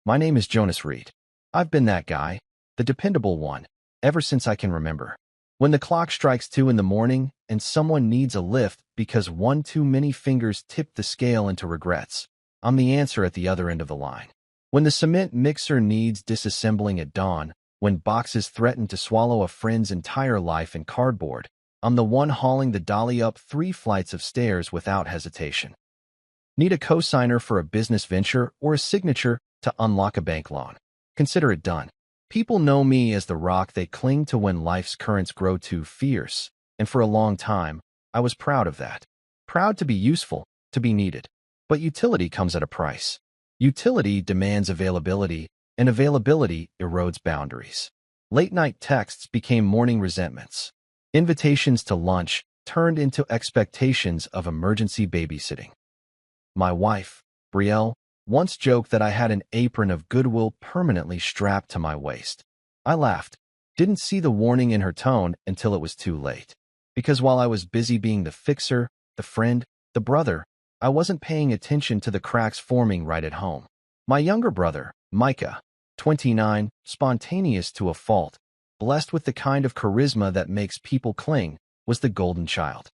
My name is Jonas Reed. I've been that guy, the dependable one, ever since I can remember. When the clock strikes 2 in the morning and someone needs a lift because one too many fingers tipped the scale into regrets, I'm the answer at the other end of the line. When the cement mixer needs disassembling at dawn, when boxes threaten to swallow a friend's entire life in cardboard, I'm the one hauling the dolly up 3 flights of stairs without hesitation. Need a cosigner for a business venture or a signature to unlock a bank loan? Consider it done. People know me as the rock they cling to when life's currents grow too fierce, and for a long time, I was proud of that. Proud to be useful, to be needed. But utility comes at a price. Utility demands availability, and availability erodes boundaries. Late-night texts became morning resentments. Invitations to lunch turned into expectations of emergency babysitting. My wife, Brielle, once joked that I had an apron of goodwill permanently strapped to my waist. I laughed, didn't see the warning in her tone until it was too late. Because while I was busy being the fixer, the friend, the brother, I wasn't paying attention to the cracks forming right at home. My younger brother, Micah, 29, spontaneous to a fault, blessed with the kind of charisma that makes people cling, was the golden child.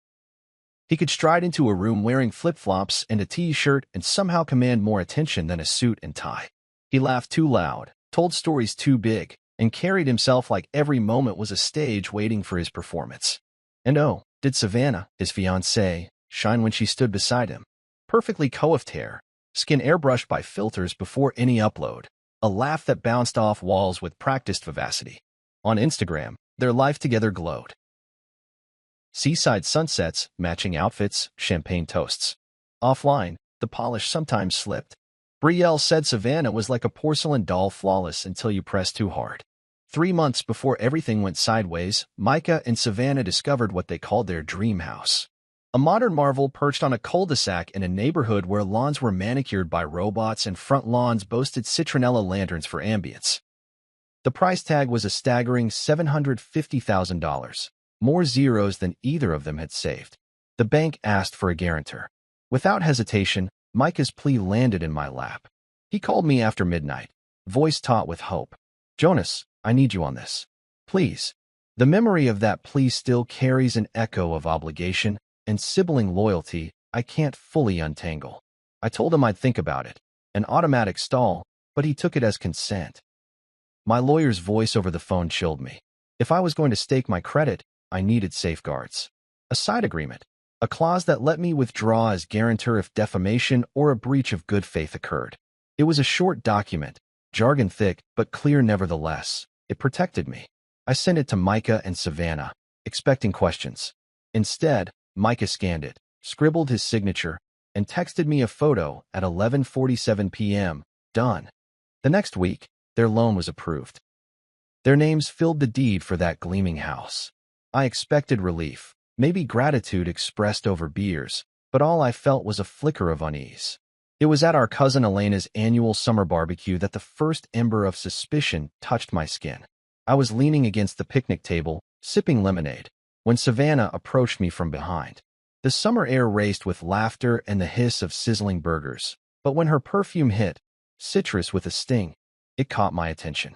He could stride into a room wearing flip-flops and a t-shirt and somehow command more attention than a suit and tie. He laughed too loud, told stories too big, and carried himself like every moment was a stage waiting for his performance. And oh, did Savannah, his fiancée, shine when she stood beside him. Perfectly coiffed hair, skin airbrushed by filters before any upload, a laugh that bounced off walls with practiced vivacity. On Instagram, their life together glowed. Seaside sunsets, matching outfits, champagne toasts. Offline, the polish sometimes slipped. Brielle said Savannah was like a porcelain doll, flawless until you pressed too hard. 3 months before everything went sideways, Micah and Savannah discovered what they called their dream house. A modern marvel perched on a cul-de-sac in a neighborhood where lawns were manicured by robots and front lawns boasted citronella lanterns for ambience. The price tag was a staggering $750,000. More zeros than either of them had saved. The bank asked for a guarantor. Without hesitation, Micah's plea landed in my lap. He called me after midnight, voice taut with hope. "Jonas, I need you on this. Please." The memory of that plea still carries an echo of obligation and sibling loyalty I can't fully untangle. I told him I'd think about it. An automatic stall, but he took it as consent. My lawyer's voice over the phone chilled me. If I was going to stake my credit, I needed safeguards. A side agreement, a clause that let me withdraw as guarantor if defamation or a breach of good faith occurred. It was a short document, jargon thick but clear nevertheless. It protected me. I sent it to Micah and Savannah, expecting questions. Instead, Micah scanned it, scribbled his signature, and texted me a photo at 11:47 p.m. Done. The next week, their loan was approved. Their names filled the deed for that gleaming house. I expected relief, maybe gratitude expressed over beers, but all I felt was a flicker of unease. It was at our cousin Elena's annual summer barbecue that the first ember of suspicion touched my skin. I was leaning against the picnic table, sipping lemonade, when Savannah approached me from behind. The summer air raced with laughter and the hiss of sizzling burgers, but when her perfume hit, citrus with a sting, it caught my attention.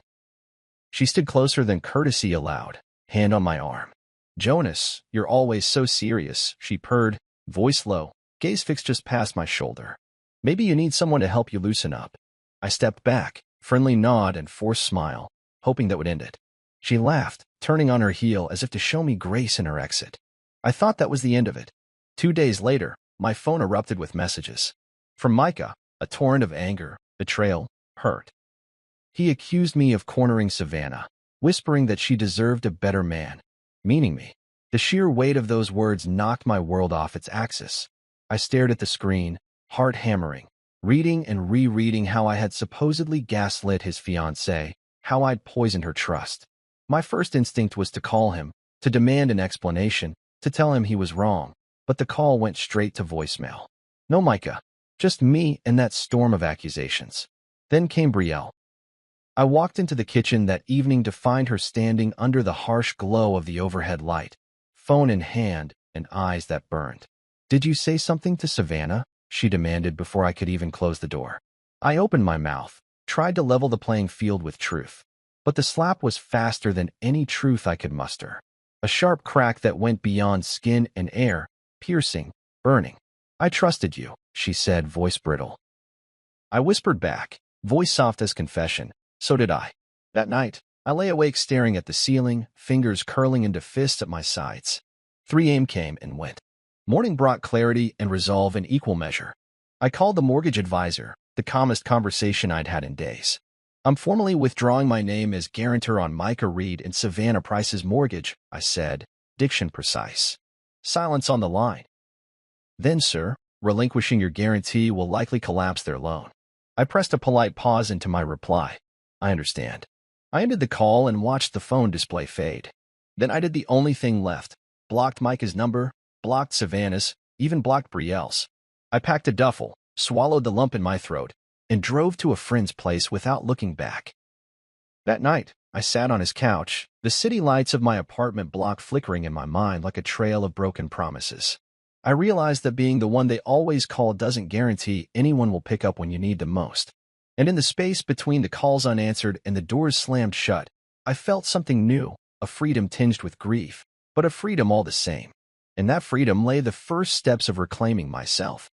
She stood closer than courtesy allowed, hand on my arm. "Jonas, you're always so serious," she purred, voice low, gaze fixed just past my shoulder. "Maybe you need someone to help you loosen up." I stepped back, friendly nod and forced smile, hoping that would end it. She laughed, turning on her heel as if to show me grace in her exit. I thought that was the end of it. 2 days later, my phone erupted with messages. From Micah, a torrent of anger, betrayal, hurt. He accused me of cornering Savannah, whispering that she deserved a better man. Meaning me. The sheer weight of those words knocked my world off its axis. I stared at the screen, heart hammering, reading and rereading how I had supposedly gaslit his fiancée, how I'd poisoned her trust. My first instinct was to call him, to demand an explanation, to tell him he was wrong, but the call went straight to voicemail. No Micah, just me and that storm of accusations. Then came Brielle. I walked into the kitchen that evening to find her standing under the harsh glow of the overhead light, phone in hand and eyes that burned. "Did you say something to Savannah?" she demanded before I could even close the door. I opened my mouth, tried to level the playing field with truth. But the slap was faster than any truth I could muster. A sharp crack that went beyond skin and air, piercing, burning. "I trusted you," she said, voice brittle. I whispered back, voice soft as confession, "So did I." That night, I lay awake staring at the ceiling, fingers curling into fists at my sides. 3 a.m. came and went. Morning brought clarity and resolve in equal measure. I called the mortgage advisor, the calmest conversation I'd had in days. "I'm formally withdrawing my name as guarantor on Micah Reed and Savannah Price's mortgage," I said, diction precise. Silence on the line. "Then, sir, relinquishing your guarantee will likely collapse their loan." I pressed a polite pause into my reply. "I understand." I ended the call and watched the phone display fade. Then I did the only thing left. Blocked Micah's number, blocked Savannah's, even blocked Brielle's. I packed a duffel, swallowed the lump in my throat, and drove to a friend's place without looking back. That night, I sat on his couch, the city lights of my apartment block flickering in my mind like a trail of broken promises. I realized that being the one they always call doesn't guarantee anyone will pick up when you need them most. And in the space between the calls unanswered and the doors slammed shut, I felt something new, a freedom tinged with grief, but a freedom all the same. In that freedom lay the first steps of reclaiming myself.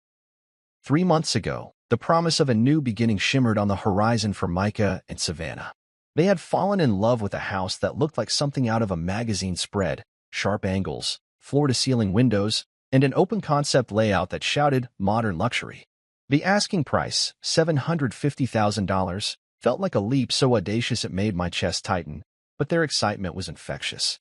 3 months ago, the promise of a new beginning shimmered on the horizon for Micah and Savannah. They had fallen in love with a house that looked like something out of a magazine spread, sharp angles, floor-to-ceiling windows, and an open-concept layout that shouted modern luxury. The asking price, $750,000, felt like a leap so audacious it made my chest tighten, but their excitement was infectious.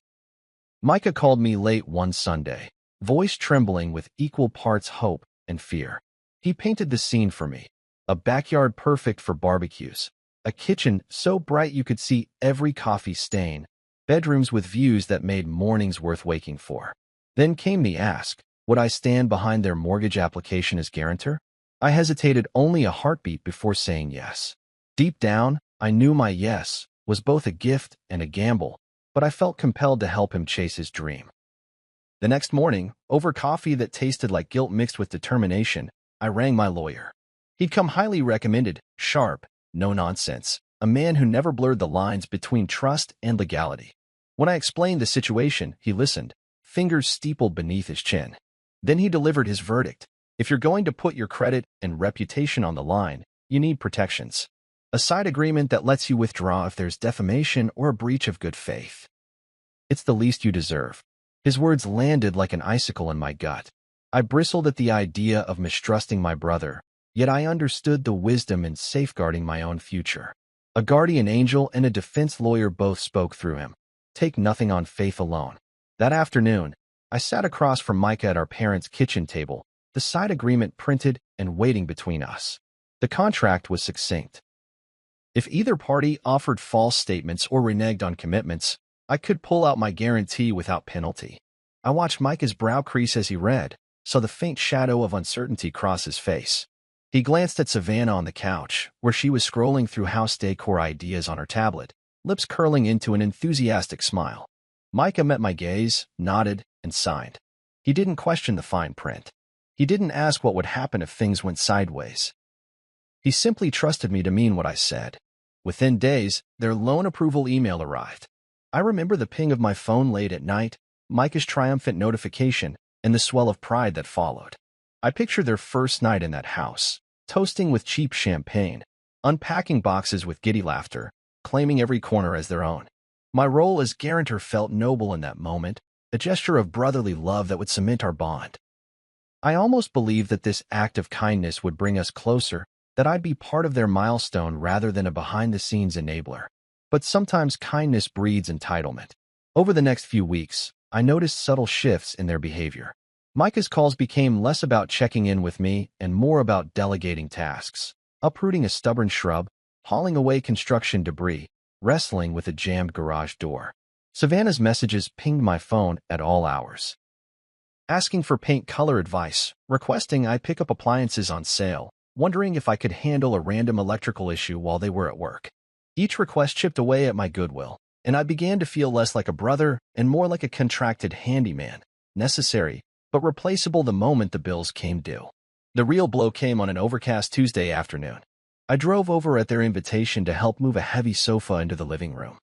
Micah called me late one Sunday, voice trembling with equal parts hope and fear. He painted the scene for me. A backyard perfect for barbecues. A kitchen so bright you could see every coffee stain. Bedrooms with views that made mornings worth waking for. Then came the ask, would I stand behind their mortgage application as guarantor? I hesitated only a heartbeat before saying yes. Deep down, I knew my yes was both a gift and a gamble, but I felt compelled to help him chase his dream. The next morning, over coffee that tasted like guilt mixed with determination, I rang my lawyer. He'd come highly recommended, sharp, no nonsense, a man who never blurred the lines between trust and legality. When I explained the situation, he listened, fingers steepled beneath his chin. Then he delivered his verdict. If you're going to put your credit and reputation on the line, you need protections. A side agreement that lets you withdraw if there's defamation or a breach of good faith. It's the least you deserve. His words landed like an icicle in my gut. I bristled at the idea of mistrusting my brother, yet I understood the wisdom in safeguarding my own future. A guardian angel and a defense lawyer both spoke through him. Take nothing on faith alone. That afternoon, I sat across from Micah at our parents' kitchen table, the side agreement printed and waiting between us. The contract was succinct. If either party offered false statements or reneged on commitments, I could pull out my guarantee without penalty. I watched Micah's brow crease as he read, saw the faint shadow of uncertainty cross his face. He glanced at Savannah on the couch, where she was scrolling through house decor ideas on her tablet, lips curling into an enthusiastic smile. Micah met my gaze, nodded, and signed. He didn't question the fine print. He didn't ask what would happen if things went sideways. He simply trusted me to mean what I said. Within days, their loan approval email arrived. I remember the ping of my phone late at night, Micah's triumphant notification, and the swell of pride that followed. I pictured their first night in that house, toasting with cheap champagne, unpacking boxes with giddy laughter, claiming every corner as their own. My role as guarantor felt noble in that moment, a gesture of brotherly love that would cement our bond. I almost believed that this act of kindness would bring us closer, that I'd be part of their milestone rather than a behind-the-scenes enabler. But sometimes kindness breeds entitlement. Over the next few weeks, I noticed subtle shifts in their behavior. Micah's calls became less about checking in with me and more about delegating tasks, uprooting a stubborn shrub, hauling away construction debris, wrestling with a jammed garage door. Savannah's messages pinged my phone at all hours, asking for paint color advice, requesting I pick up appliances on sale, wondering if I could handle a random electrical issue while they were at work. Each request chipped away at my goodwill, and I began to feel less like a brother and more like a contracted handyman, necessary, but replaceable the moment the bills came due. The real blow came on an overcast Tuesday afternoon. I drove over at their invitation to help move a heavy sofa into the living room.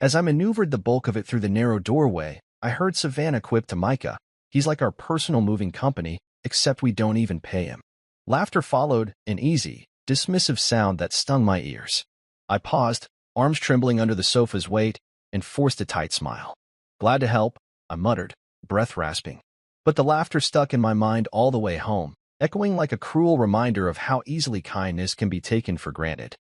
As I maneuvered the bulk of it through the narrow doorway, I heard Savannah quip to Micah, "He's like our personal moving company, except we don't even pay him." Laughter followed, an easy, dismissive sound that stung my ears. I paused, arms trembling under the sofa's weight, and forced a tight smile. "Glad to help," I muttered, breath rasping. But the laughter stuck in my mind all the way home, echoing like a cruel reminder of how easily kindness can be taken for granted.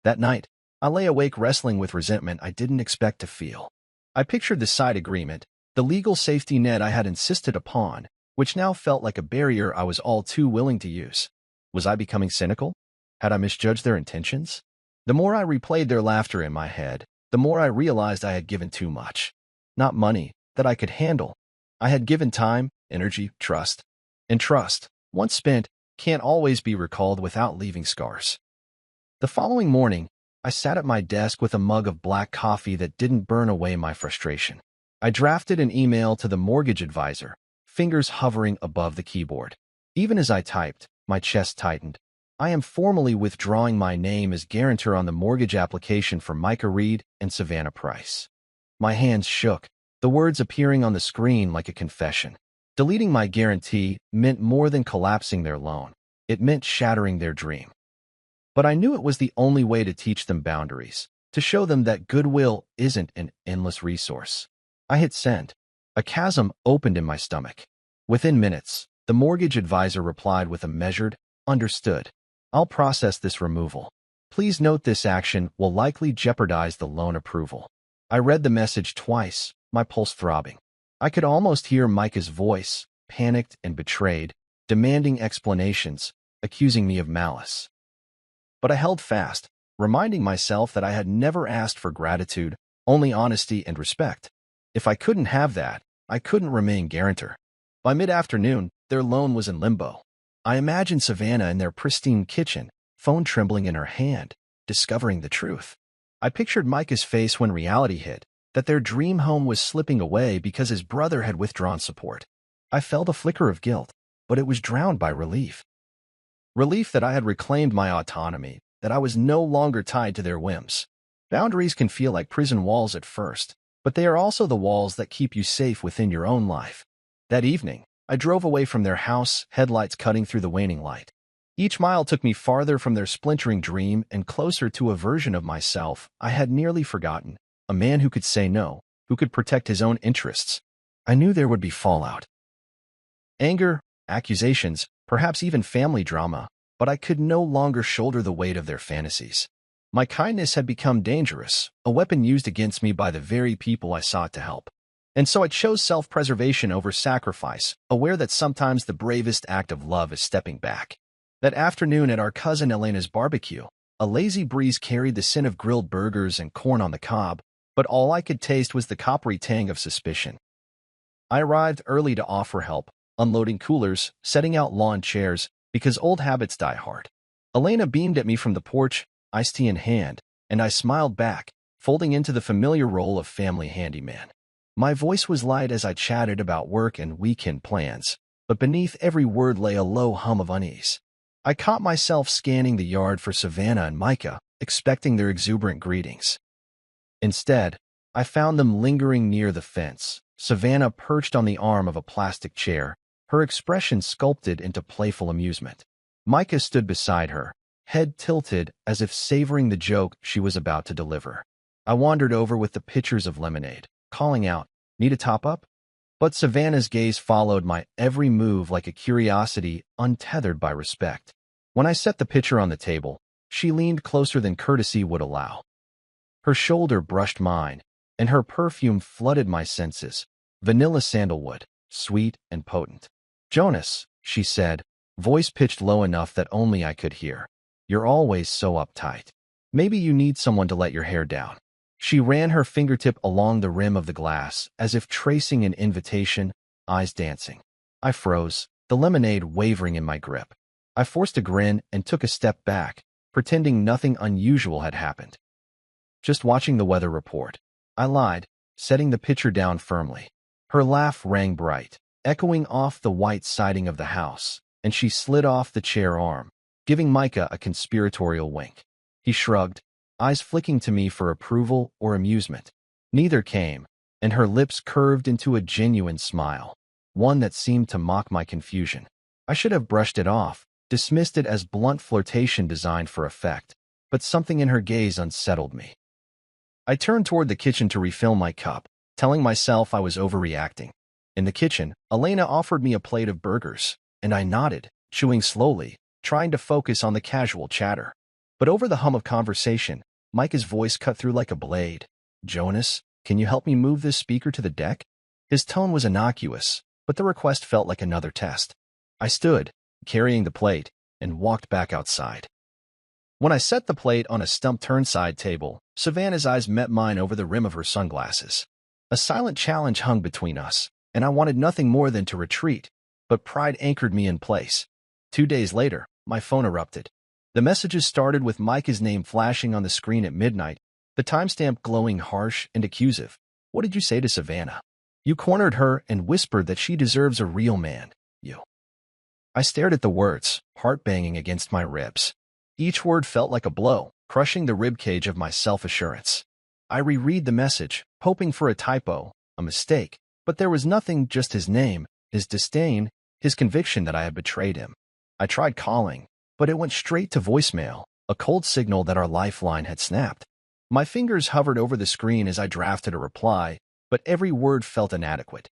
That night, I lay awake wrestling with resentment I didn't expect to feel. I pictured the side agreement, the legal safety net I had insisted upon, which now felt like a barrier I was all too willing to use. Was I becoming cynical? Had I misjudged their intentions? The more I replayed their laughter in my head, the more I realized I had given too much. Not money that I could handle. I had given time, energy, trust. And trust, once spent, can't always be recalled without leaving scars. The following morning, I sat at my desk with a mug of black coffee that didn't burn away my frustration. I drafted an email to the mortgage advisor, fingers hovering above the keyboard. Even as I typed, my chest tightened. I am formally withdrawing my name as guarantor on the mortgage application for Micah Reed and Savannah Price. My hands shook, the words appearing on the screen like a confession. Deleting my guarantee meant more than collapsing their loan. It meant shattering their dream. But I knew it was the only way to teach them boundaries, to show them that goodwill isn't an endless resource. I hit send. A chasm opened in my stomach. Within minutes, the mortgage advisor replied with a measured, "Understood. I'll process this removal. Please note this action will likely jeopardize the loan approval." I read the message twice, my pulse throbbing. I could almost hear Micah's voice, panicked and betrayed, demanding explanations, accusing me of malice. But I held fast, reminding myself that I had never asked for gratitude, only honesty and respect. If I couldn't have that, I couldn't remain guarantor. By mid-afternoon, their loan was in limbo. I imagined Savannah in their pristine kitchen, phone trembling in her hand, discovering the truth. I pictured Micah's face when reality hit, that their dream home was slipping away because his brother had withdrawn support. I felt a flicker of guilt, but it was drowned by relief. Relief that I had reclaimed my autonomy, that I was no longer tied to their whims. Boundaries can feel like prison walls at first, but they are also the walls that keep you safe within your own life. That evening, I drove away from their house, headlights cutting through the waning light. Each mile took me farther from their splintering dream and closer to a version of myself I had nearly forgotten, a man who could say no, who could protect his own interests. I knew there would be fallout. Anger, accusations, perhaps even family drama, but I could no longer shoulder the weight of their fantasies. My kindness had become dangerous, a weapon used against me by the very people I sought to help. And so I chose self-preservation over sacrifice, aware that sometimes the bravest act of love is stepping back. That afternoon at our cousin Elena's barbecue, a lazy breeze carried the scent of grilled burgers and corn on the cob, but all I could taste was the coppery tang of suspicion. I arrived early to offer help, unloading coolers, setting out lawn chairs, because old habits die hard. Elena beamed at me from the porch, iced tea in hand, and I smiled back, folding into the familiar role of family handyman. My voice was light as I chatted about work and weekend plans, but beneath every word lay a low hum of unease. I caught myself scanning the yard for Savannah and Micah, expecting their exuberant greetings. Instead, I found them lingering near the fence, Savannah perched on the arm of a plastic chair, her expression sculpted into playful amusement. Micah stood beside her, head tilted as if savoring the joke she was about to deliver. I wandered over with the pitchers of lemonade, calling out, "Need a top-up?" But Savannah's gaze followed my every move like a curiosity untethered by respect. When I set the pitcher on the table, she leaned closer than courtesy would allow. Her shoulder brushed mine, and her perfume flooded my senses, vanilla sandalwood, sweet and potent. "Jonas," she said, voice pitched low enough that only I could hear. "You're always so uptight. Maybe you need someone to let your hair down." She ran her fingertip along the rim of the glass, as if tracing an invitation, eyes dancing. I froze, the lemonade wavering in my grip. I forced a grin and took a step back, pretending nothing unusual had happened. "Just watching the weather report," I lied, setting the pitcher down firmly. Her laugh rang bright, echoing off the white siding of the house, and she slid off the chair arm, giving Micah a conspiratorial wink. He shrugged, eyes flicking to me for approval or amusement. Neither came, and her lips curved into a genuine smile, one that seemed to mock my confusion. I should have brushed it off, dismissed it as blunt flirtation designed for effect, but something in her gaze unsettled me. I turned toward the kitchen to refill my cup, telling myself I was overreacting. In the kitchen, Elena offered me a plate of burgers, and I nodded, chewing slowly, trying to focus on the casual chatter. But over the hum of conversation, Micah's voice cut through like a blade. "Jonas, can you help me move this speaker to the deck?" His tone was innocuous, but the request felt like another test. I stood, carrying the plate, and walked back outside. When I set the plate on a stump turnside table, Savannah's eyes met mine over the rim of her sunglasses. A silent challenge hung between us, and I wanted nothing more than to retreat, but pride anchored me in place. 2 days later, my phone erupted. The messages started with Micah's name flashing on the screen at midnight, the timestamp glowing harsh and accusative. "What did you say to Savannah? You cornered her and whispered that she deserves a real man, you." I stared at the words, heart banging against my ribs. Each word felt like a blow, crushing the ribcage of my self-assurance. I reread the message, hoping for a typo, a mistake, but there was nothing, just his name, his disdain, his conviction that I had betrayed him. I tried calling, but it went straight to voicemail, a cold signal that our lifeline had snapped. My fingers hovered over the screen as I drafted a reply, but every word felt inadequate.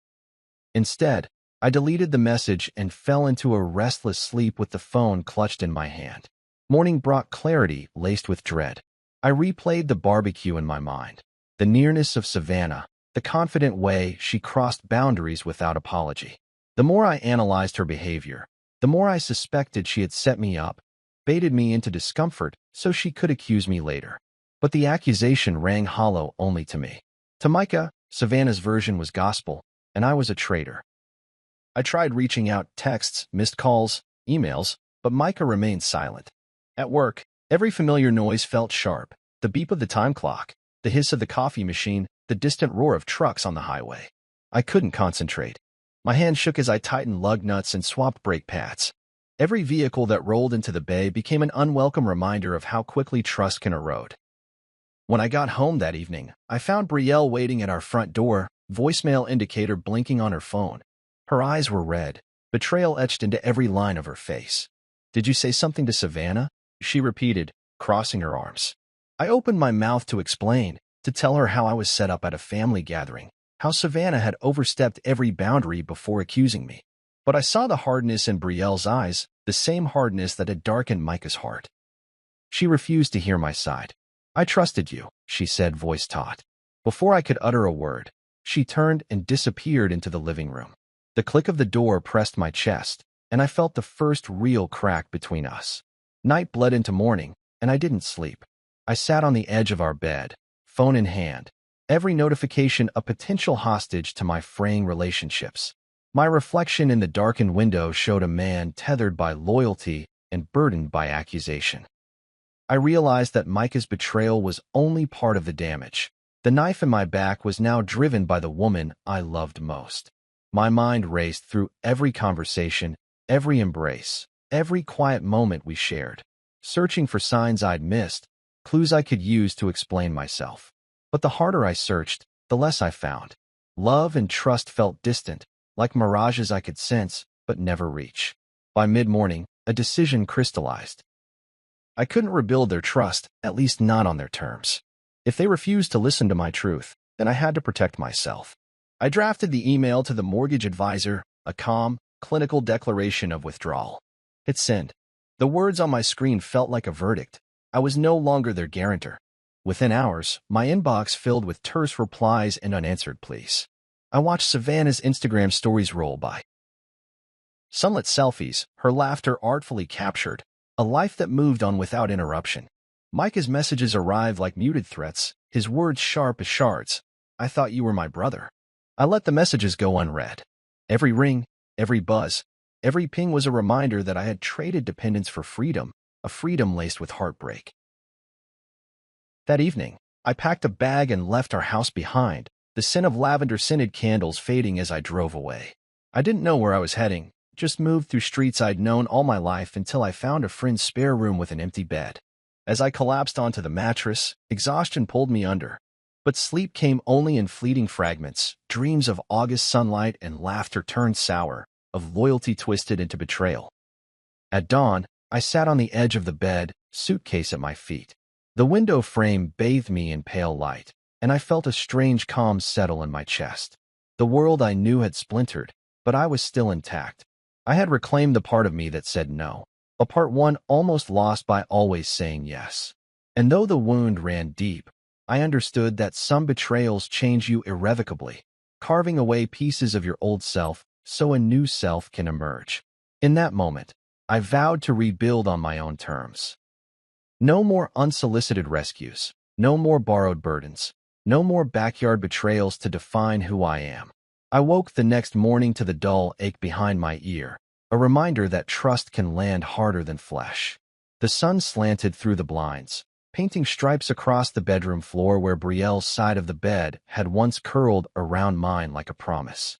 Instead, I deleted the message and fell into a restless sleep with the phone clutched in my hand. Morning brought clarity laced with dread. I replayed the barbecue in my mind, the nearness of Savannah, the confident way she crossed boundaries without apology. The more I analyzed her behavior, the more I suspected she had set me up, baited me into discomfort so she could accuse me later. But the accusation rang hollow only to me. To Micah, Savannah's version was gospel, and I was a traitor. I tried reaching out, texts, missed calls, emails, but Micah remained silent. At work, every familiar noise felt sharp, the beep of the time clock, the hiss of the coffee machine, the distant roar of trucks on the highway. I couldn't concentrate. My hand shook as I tightened lug nuts and swapped brake pads. Every vehicle that rolled into the bay became an unwelcome reminder of how quickly trust can erode. When I got home that evening, I found Brielle waiting at our front door, voicemail indicator blinking on her phone. Her eyes were red, betrayal etched into every line of her face. "Did you say something to Savannah?" she repeated, crossing her arms. I opened my mouth to explain, to tell her how I was set up at a family gathering, how Savannah had overstepped every boundary before accusing me. But I saw the hardness in Brielle's eyes, the same hardness that had darkened Micah's heart. She refused to hear my side. "I trusted you," she said, voice taut. Before I could utter a word, she turned and disappeared into the living room. The click of the door pressed my chest, and I felt the first real crack between us. Night bled into morning, and I didn't sleep. I sat on the edge of our bed, phone in hand, every notification a potential hostage to my fraying relationships. My reflection in the darkened window showed a man tethered by loyalty and burdened by accusation. I realized that Micah's betrayal was only part of the damage. The knife in my back was now driven by the woman I loved most. My mind raced through every conversation, every embrace, every quiet moment we shared, searching for signs I'd missed, clues I could use to explain myself. But the harder I searched, the less I found. Love and trust felt distant, like mirages I could sense but never reach. By mid-morning, a decision crystallized. I couldn't rebuild their trust, at least not on their terms. If they refused to listen to my truth, then I had to protect myself. I drafted the email to the mortgage advisor, a calm, clinical declaration of withdrawal. Hit send. The words on my screen felt like a verdict. I was no longer their guarantor. Within hours, my inbox filled with terse replies and unanswered pleas. I watched Savannah's Instagram stories roll by. Sunlit selfies, her laughter artfully captured, a life that moved on without interruption. Micah's messages arrived like muted threats, his words sharp as shards. "I thought you were my brother." I let the messages go unread. Every ring, every buzz, every ping was a reminder that I had traded dependence for freedom, a freedom laced with heartbreak. That evening, I packed a bag and left our house behind, the scent of lavender-scented candles fading as I drove away. I didn't know where I was heading, just moved through streets I'd known all my life until I found a friend's spare room with an empty bed. As I collapsed onto the mattress, exhaustion pulled me under. But sleep came only in fleeting fragments. Dreams of August sunlight and laughter turned sour, of loyalty twisted into betrayal. At dawn, I sat on the edge of the bed, suitcase at my feet. The window frame bathed me in pale light, and I felt a strange calm settle in my chest. The world I knew had splintered, but I was still intact. I had reclaimed the part of me that said no, a part one almost lost by always saying yes. And though the wound ran deep, I understood that some betrayals change you irrevocably, carving away pieces of your old self so a new self can emerge. In that moment, I vowed to rebuild on my own terms. No more unsolicited rescues, no more borrowed burdens, no more backyard betrayals to define who I am. I woke the next morning to the dull ache behind my ear, a reminder that trust can land harder than flesh. The sun slanted through the blinds, painting stripes across the bedroom floor where Brielle's side of the bed had once curled around mine like a promise.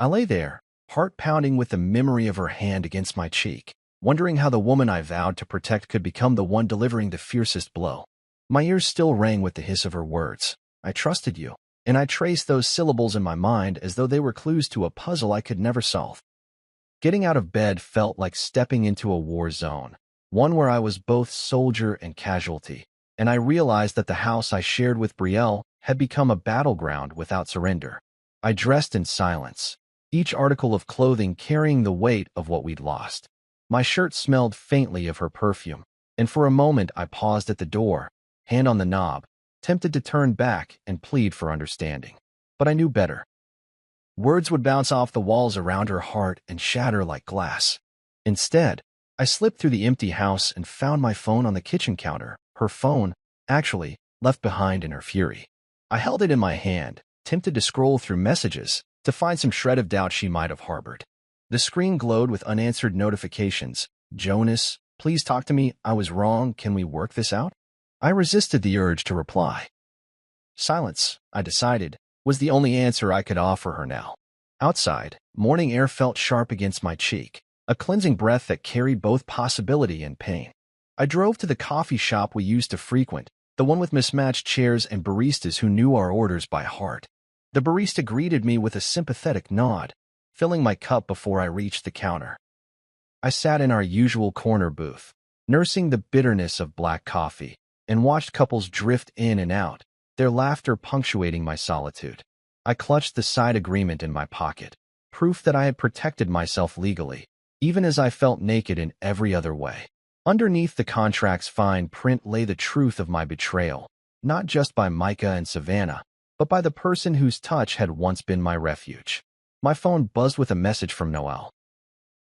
I lay there, heart pounding with the memory of her hand against my cheek, wondering how the woman I vowed to protect could become the one delivering the fiercest blow. My ears still rang with the hiss of her words. I trusted you, and I traced those syllables in my mind as though they were clues to a puzzle I could never solve. Getting out of bed felt like stepping into a war zone, one where I was both soldier and casualty, and I realized that the house I shared with Brielle had become a battleground without surrender. I dressed in silence, each article of clothing carrying the weight of what we'd lost. My shirt smelled faintly of her perfume, and for a moment I paused at the door, hand on the knob, tempted to turn back and plead for understanding. But I knew better. Words would bounce off the walls around her heart and shatter like glass. Instead, I slipped through the empty house and found my phone on the kitchen counter, her phone, actually, left behind in her fury. I held it in my hand, tempted to scroll through messages, to find some shred of doubt she might have harbored. The screen glowed with unanswered notifications. Jonas, please talk to me. I was wrong. Can we work this out? I resisted the urge to reply. Silence, I decided, was the only answer I could offer her now. Outside, morning air felt sharp against my cheek, a cleansing breath that carried both possibility and pain. I drove to the coffee shop we used to frequent, the one with mismatched chairs and baristas who knew our orders by heart. The barista greeted me with a sympathetic nod, filling my cup before I reached the counter. I sat in our usual corner booth, nursing the bitterness of black coffee, and watched couples drift in and out, their laughter punctuating my solitude. I clutched the side agreement in my pocket, proof that I had protected myself legally, even as I felt naked in every other way. Underneath the contract's fine print lay the truth of my betrayal, not just by Micah and Savannah, but by the person whose touch had once been my refuge. My phone buzzed with a message from Noelle.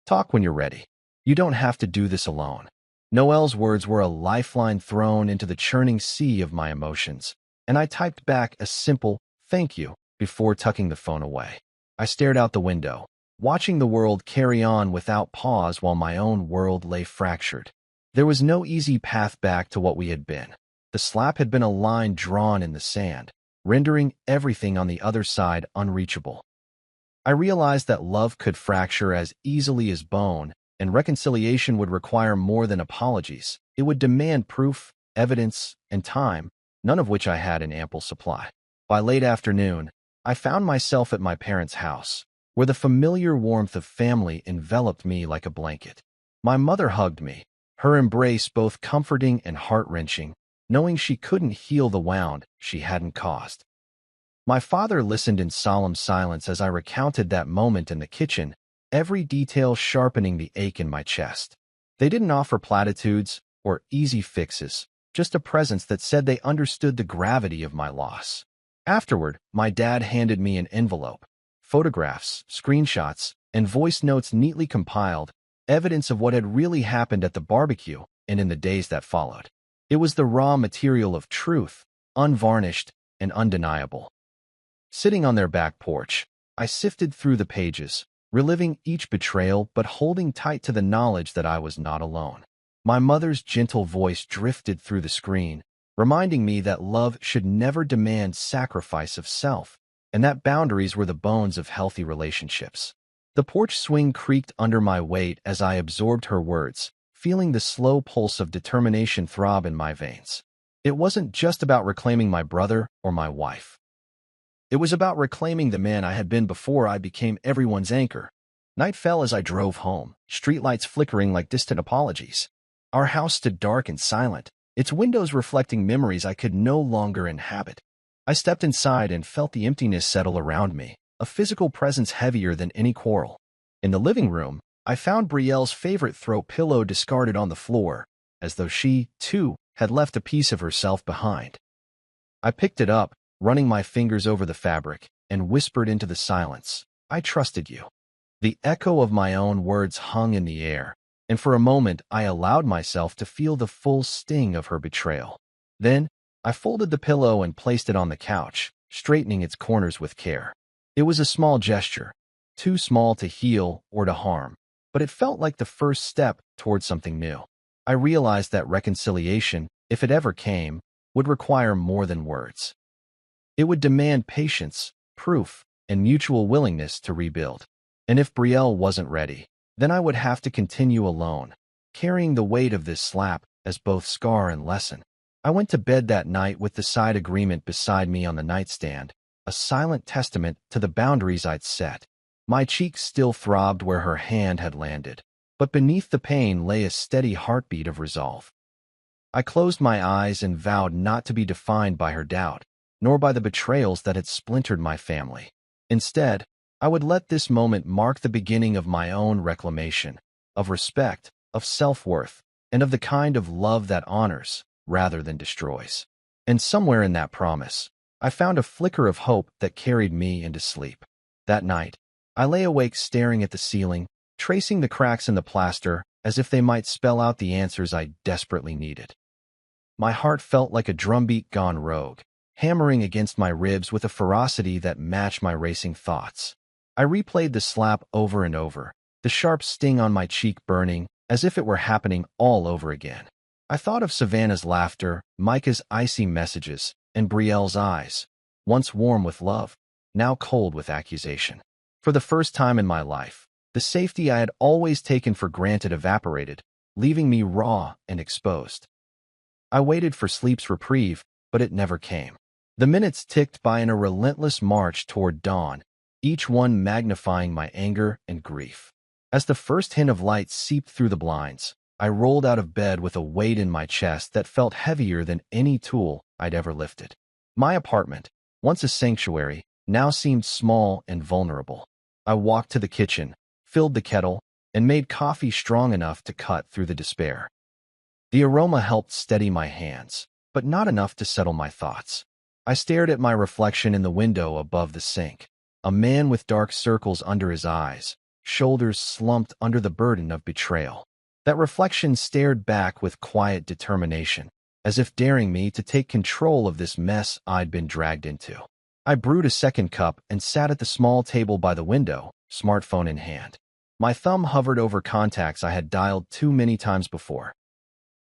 Talk when you're ready. You don't have to do this alone. Noelle's words were a lifeline thrown into the churning sea of my emotions, and I typed back a simple thank you before tucking the phone away. I stared out the window, watching the world carry on without pause while my own world lay fractured. There was no easy path back to what we had been. The slap had been a line drawn in the sand, rendering everything on the other side unreachable. I realized that love could fracture as easily as bone, and reconciliation would require more than apologies. It would demand proof, evidence, and time, none of which I had in ample supply. By late afternoon, I found myself at my parents' house, where the familiar warmth of family enveloped me like a blanket. My mother hugged me, her embrace both comforting and heart-wrenching, knowing she couldn't heal the wound she hadn't caused. My father listened in solemn silence as I recounted that moment in the kitchen, every detail sharpening the ache in my chest. They didn't offer platitudes or easy fixes, just a presence that said they understood the gravity of my loss. Afterward, my dad handed me an envelope, photographs, screenshots, and voice notes neatly compiled, evidence of what had really happened at the barbecue and in the days that followed. It was the raw material of truth, unvarnished and undeniable. Sitting on their back porch, I sifted through the pages, reliving each betrayal but holding tight to the knowledge that I was not alone. My mother's gentle voice drifted through the screen, reminding me that love should never demand sacrifice of self, and that boundaries were the bones of healthy relationships. The porch swing creaked under my weight as I absorbed her words, feeling the slow pulse of determination throb in my veins. It wasn't just about reclaiming my brother or my wife. It was about reclaiming the man I had been before I became everyone's anchor. Night fell as I drove home, streetlights flickering like distant apologies. Our house stood dark and silent, its windows reflecting memories I could no longer inhabit. I stepped inside and felt the emptiness settle around me, a physical presence heavier than any quarrel. In the living room, I found Brielle's favorite throw pillow discarded on the floor, as though she, too, had left a piece of herself behind. I picked it up, running my fingers over the fabric, and whispered into the silence, "I trusted you." The echo of my own words hung in the air, and for a moment I allowed myself to feel the full sting of her betrayal. Then, I folded the pillow and placed it on the couch, straightening its corners with care. It was a small gesture, too small to heal or to harm, but it felt like the first step toward something new. I realized that reconciliation, if it ever came, would require more than words. It would demand patience, proof, and mutual willingness to rebuild. And if Brielle wasn't ready, then I would have to continue alone, carrying the weight of this slap as both scar and lesson. I went to bed that night with the side agreement beside me on the nightstand, a silent testament to the boundaries I'd set. My cheeks still throbbed where her hand had landed, but beneath the pain lay a steady heartbeat of resolve. I closed my eyes and vowed not to be defined by her doubt, nor by the betrayals that had splintered my family. Instead, I would let this moment mark the beginning of my own reclamation, of respect, of self-worth, and of the kind of love that honors, rather than destroys. And somewhere in that promise, I found a flicker of hope that carried me into sleep. That night, I lay awake staring at the ceiling, tracing the cracks in the plaster as if they might spell out the answers I desperately needed. My heart felt like a drumbeat gone rogue, hammering against my ribs with a ferocity that matched my racing thoughts. I replayed the slap over and over, the sharp sting on my cheek burning, as if it were happening all over again. I thought of Savannah's laughter, Micah's icy messages, and Brielle's eyes, once warm with love, now cold with accusation. For the first time in my life, the safety I had always taken for granted evaporated, leaving me raw and exposed. I waited for sleep's reprieve, but it never came. The minutes ticked by in a relentless march toward dawn, each one magnifying my anger and grief. As the first hint of light seeped through the blinds, I rolled out of bed with a weight in my chest that felt heavier than any tool I'd ever lifted. My apartment, once a sanctuary, now seemed small and vulnerable. I walked to the kitchen, filled the kettle, and made coffee strong enough to cut through the despair. The aroma helped steady my hands, but not enough to settle my thoughts. I stared at my reflection in the window above the sink, a man with dark circles under his eyes, shoulders slumped under the burden of betrayal. That reflection stared back with quiet determination, as if daring me to take control of this mess I'd been dragged into. I brewed a second cup and sat at the small table by the window, smartphone in hand. My thumb hovered over contacts I had dialed too many times before.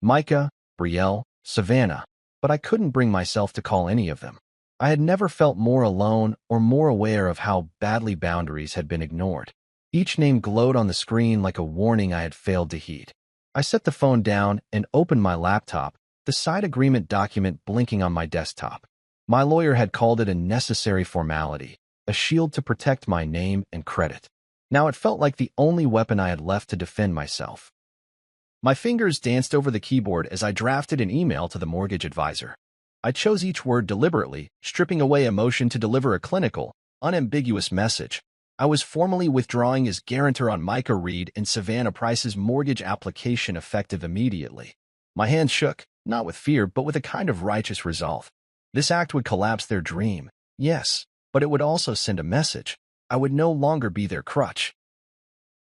Micah, Brielle, Savannah, but I couldn't bring myself to call any of them. I had never felt more alone or more aware of how badly boundaries had been ignored. Each name glowed on the screen like a warning I had failed to heed. I set the phone down and opened my laptop, the side agreement document blinking on my desktop. My lawyer had called it a necessary formality, a shield to protect my name and credit. Now it felt like the only weapon I had left to defend myself. My fingers danced over the keyboard as I drafted an email to the mortgage advisor. I chose each word deliberately, stripping away emotion to deliver a clinical, unambiguous message. I was formally withdrawing as guarantor on Micah Reed and Savannah Price's mortgage application effective immediately. My hands shook, not with fear, but with a kind of righteous resolve. This act would collapse their dream, yes, but it would also send a message. I would no longer be their crutch.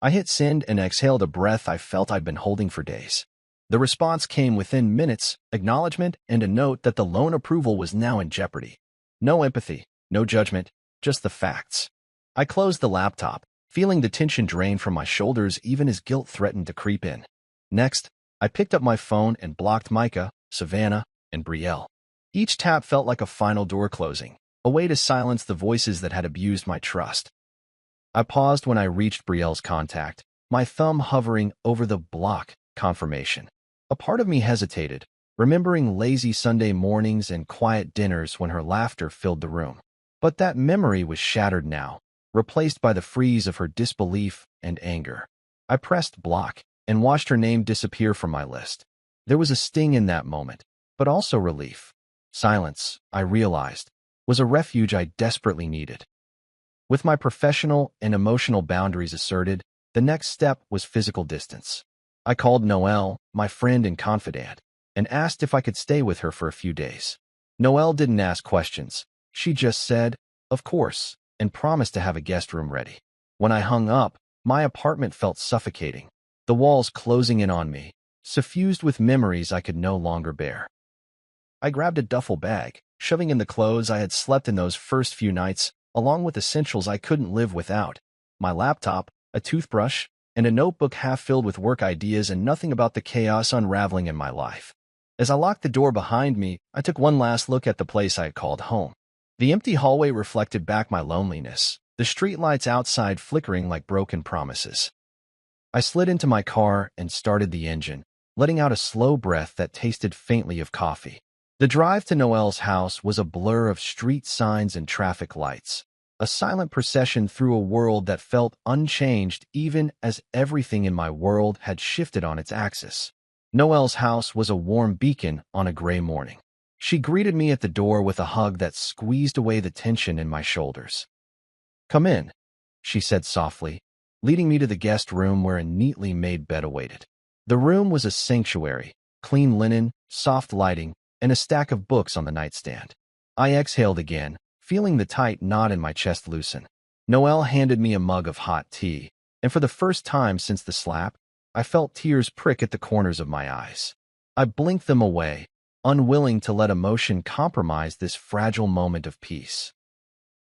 I hit send and exhaled a breath I felt I'd been holding for days. The response came within minutes, acknowledgement, and a note that the loan approval was now in jeopardy. No empathy, no judgment, just the facts. I closed the laptop, feeling the tension drain from my shoulders even as guilt threatened to creep in. Next, I picked up my phone and blocked Micah, Savannah, and Brielle. Each tap felt like a final door closing, a way to silence the voices that had abused my trust. I paused when I reached Brielle's contact, my thumb hovering over the block confirmation. A part of me hesitated, remembering lazy Sunday mornings and quiet dinners when her laughter filled the room. But that memory was shattered now, replaced by the freeze of her disbelief and anger. I pressed block and watched her name disappear from my list. There was a sting in that moment, but also relief. Silence, I realized, was a refuge I desperately needed. With my professional and emotional boundaries asserted, the next step was physical distance. I called Noelle, my friend and confidant, and asked if I could stay with her for a few days. Noelle didn't ask questions. She just said, "Of course," and promised to have a guest room ready. When I hung up, my apartment felt suffocating, the walls closing in on me, suffused with memories I could no longer bear. I grabbed a duffel bag, shoving in the clothes I had slept in those first few nights, along with essentials I couldn't live without: my laptop, a toothbrush, and a notebook half filled with work ideas and nothing about the chaos unraveling in my life. As I locked the door behind me, I took one last look at the place I had called home. The empty hallway reflected back my loneliness, the streetlights outside flickering like broken promises. I slid into my car and started the engine, letting out a slow breath that tasted faintly of coffee. The drive to Noelle's house was a blur of street signs and traffic lights, a silent procession through a world that felt unchanged even as everything in my world had shifted on its axis. Noelle's house was a warm beacon on a gray morning. She greeted me at the door with a hug that squeezed away the tension in my shoulders. "Come in," she said softly, leading me to the guest room where a neatly made bed awaited. The room was a sanctuary, clean linen, soft lighting, and a stack of books on the nightstand. I exhaled again, feeling the tight knot in my chest loosen. Noelle handed me a mug of hot tea, and for the first time since the slap, I felt tears prick at the corners of my eyes. I blinked them away, unwilling to let emotion compromise this fragile moment of peace.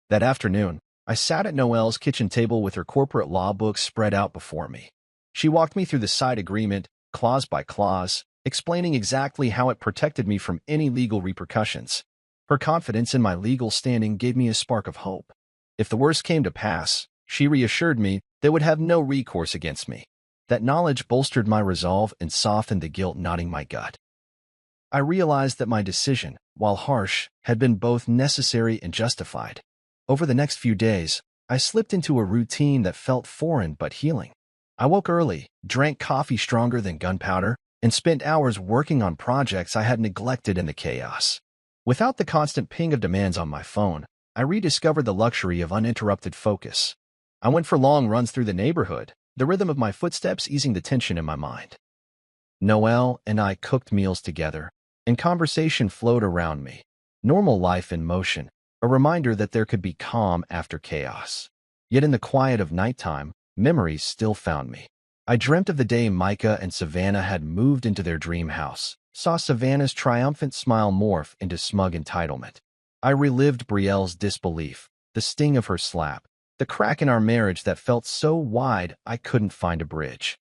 That afternoon, I sat at Noelle's kitchen table with her corporate law books spread out before me. She walked me through the side agreement, clause by clause, explaining exactly how it protected me from any legal repercussions. Her confidence in my legal standing gave me a spark of hope. If the worst came to pass, she reassured me they would have no recourse against me. That knowledge bolstered my resolve and softened the guilt knotting my gut. I realized that my decision, while harsh, had been both necessary and justified. Over the next few days, I slipped into a routine that felt foreign but healing. I woke early, drank coffee stronger than gunpowder, and spent hours working on projects I had neglected in the chaos. Without the constant ping of demands on my phone, I rediscovered the luxury of uninterrupted focus. I went for long runs through the neighborhood, the rhythm of my footsteps easing the tension in my mind. Noelle and I cooked meals together, and conversation flowed around me. Normal life in motion, a reminder that there could be calm after chaos. Yet in the quiet of nighttime, memories still found me. I dreamt of the day Micah and Savannah had moved into their dream house, saw Savannah's triumphant smile morph into smug entitlement. I relived Brielle's disbelief, the sting of her slap, the crack in our marriage that felt so wide I couldn't find a bridge.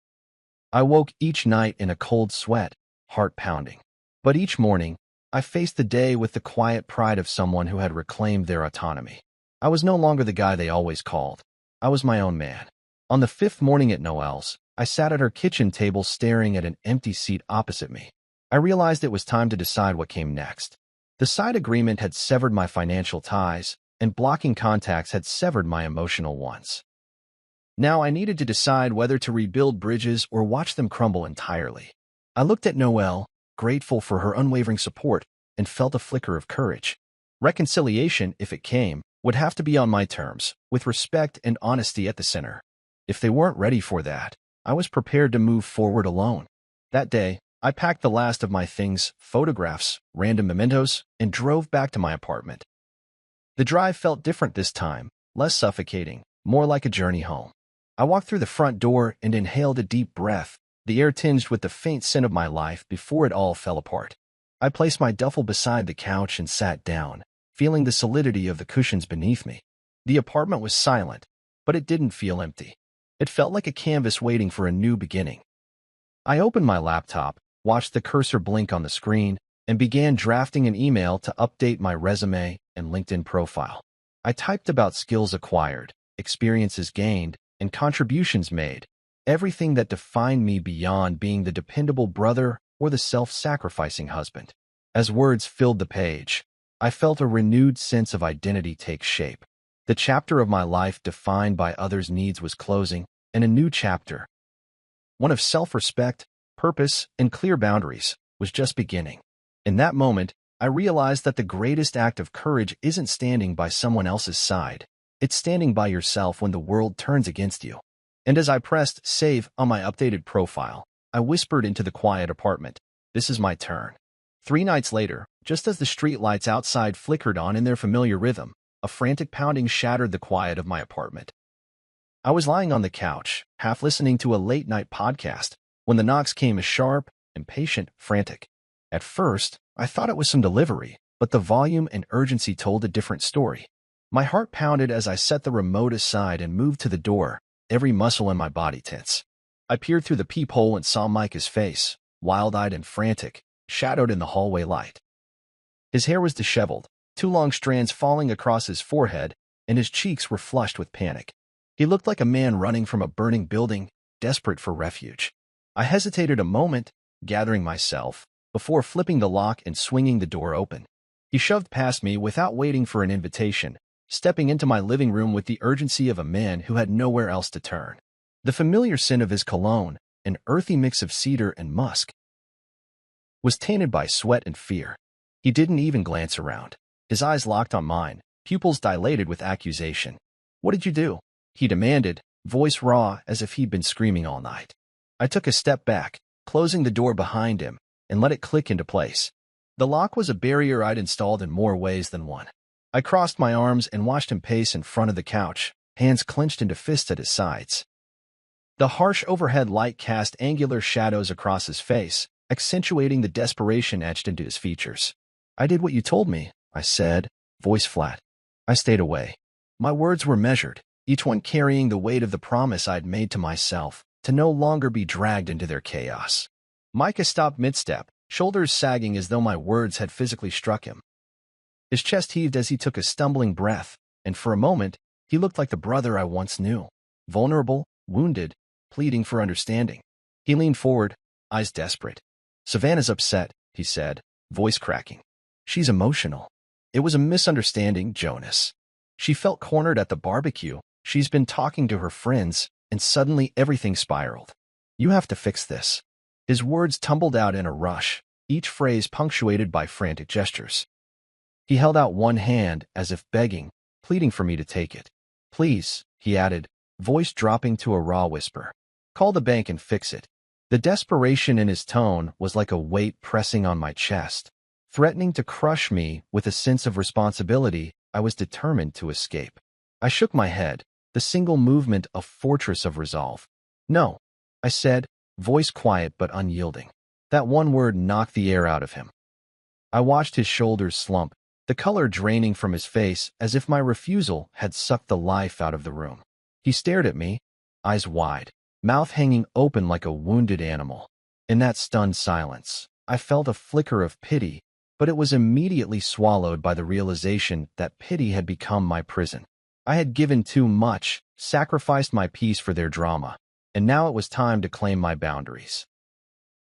I woke each night in a cold sweat, heart pounding. But each morning, I faced the day with the quiet pride of someone who had reclaimed their autonomy. I was no longer the guy they always called. I was my own man. On the fifth morning at Noelle's, I sat at her kitchen table staring at an empty seat opposite me. I realized it was time to decide what came next. The side agreement had severed my financial ties, and blocking contacts had severed my emotional ones. Now I needed to decide whether to rebuild bridges or watch them crumble entirely. I looked at Noelle, grateful for her unwavering support, and felt a flicker of courage. Reconciliation, if it came, would have to be on my terms, with respect and honesty at the center. If they weren't ready for that, I was prepared to move forward alone. That day, I packed the last of my things, photographs, random mementos, and drove back to my apartment. The drive felt different this time, less suffocating, more like a journey home. I walked through the front door and inhaled a deep breath, the air tinged with the faint scent of my life before it all fell apart. I placed my duffel beside the couch and sat down, feeling the solidity of the cushions beneath me. The apartment was silent, but it didn't feel empty. It felt like a canvas waiting for a new beginning. I opened my laptop, watched the cursor blink on the screen, and began drafting an email to update my resume and LinkedIn profile. I typed about skills acquired, experiences gained, and contributions made. Everything that defined me beyond being the dependable brother or the self-sacrificing husband. As words filled the page, I felt a renewed sense of identity take shape. The chapter of my life defined by others' needs was closing, and a new chapter, one of self-respect, purpose, and clear boundaries, was just beginning. In that moment, I realized that the greatest act of courage isn't standing by someone else's side. It's standing by yourself when the world turns against you. And as I pressed save on my updated profile, I whispered into the quiet apartment, "This is my turn." 3 nights later, just as the streetlights outside flickered on in their familiar rhythm, a frantic pounding shattered the quiet of my apartment. I was lying on the couch, half listening to a late-night podcast, when the knocks came as sharp, impatient, frantic. At first, I thought it was some delivery, but the volume and urgency told a different story. My heart pounded as I set the remote aside and moved to the door, every muscle in my body tense. I peered through the peephole and saw Micah's face, wild-eyed and frantic, shadowed in the hallway light. His hair was disheveled, 2 long strands falling across his forehead, and his cheeks were flushed with panic. He looked like a man running from a burning building, desperate for refuge. I hesitated a moment, gathering myself, before flipping the lock and swinging the door open. He shoved past me without waiting for an invitation, stepping into my living room with the urgency of a man who had nowhere else to turn. The familiar scent of his cologne, an earthy mix of cedar and musk, was tainted by sweat and fear. He didn't even glance around. His eyes locked on mine, pupils dilated with accusation. "What did you do?" he demanded, voice raw as if he'd been screaming all night. I took a step back, closing the door behind him, and let it click into place. The lock was a barrier I'd installed in more ways than one. I crossed my arms and watched him pace in front of the couch, hands clenched into fists at his sides. The harsh overhead light cast angular shadows across his face, accentuating the desperation etched into his features. "I did what you told me," I said, voice flat. I stayed away. My words were measured, each one carrying the weight of the promise I'd made to myself, to no longer be dragged into their chaos. Micah stopped mid-step, shoulders sagging as though my words had physically struck him. His chest heaved as he took a stumbling breath, and for a moment, he looked like the brother I once knew, vulnerable, wounded, pleading for understanding. He leaned forward, eyes desperate. "Savannah's upset," he said, voice cracking. "She's emotional. It was a misunderstanding, Jonas. She felt cornered at the barbecue. She's been talking to her friends, and suddenly everything spiraled. You have to fix this." His words tumbled out in a rush, each phrase punctuated by frantic gestures. He held out one hand as if begging, pleading for me to take it. "Please," he added, voice dropping to a raw whisper. "Call the bank and fix it." The desperation in his tone was like a weight pressing on my chest, threatening to crush me with a sense of responsibility I was determined to escape. I shook my head, the single movement a fortress of resolve. "No," I said, voice quiet but unyielding. That one word knocked the air out of him. I watched his shoulders slump, the color draining from his face as if my refusal had sucked the life out of the room. He stared at me, eyes wide, mouth hanging open like a wounded animal. In that stunned silence, I felt a flicker of pity, but it was immediately swallowed by the realization that pity had become my prison. I had given too much, sacrificed my peace for their drama, and now it was time to claim my boundaries.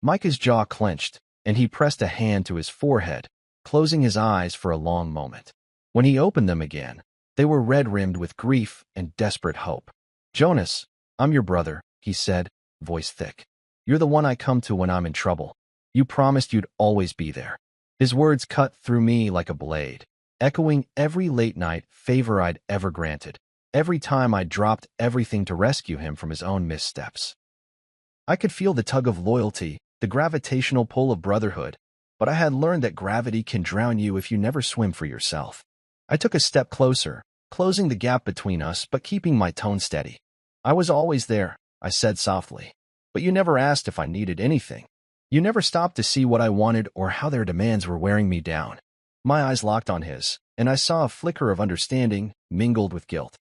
Micah's jaw clenched, and he pressed a hand to his forehead, closing his eyes for a long moment. When he opened them again, they were red-rimmed with grief and desperate hope. "Jonas, I'm your brother," he said, voice thick. "You're the one I come to when I'm in trouble. You promised you'd always be there." His words cut through me like a blade, echoing every late-night favor I'd ever granted, every time I dropped everything to rescue him from his own missteps. I could feel the tug of loyalty, the gravitational pull of brotherhood, but I had learned that gravity can drown you if you never swim for yourself. I took a step closer, closing the gap between us but keeping my tone steady. "I was always there," I said softly, "but you never asked if I needed anything. You never stopped to see what I wanted or how their demands were wearing me down." My eyes locked on his, and I saw a flicker of understanding mingled with guilt.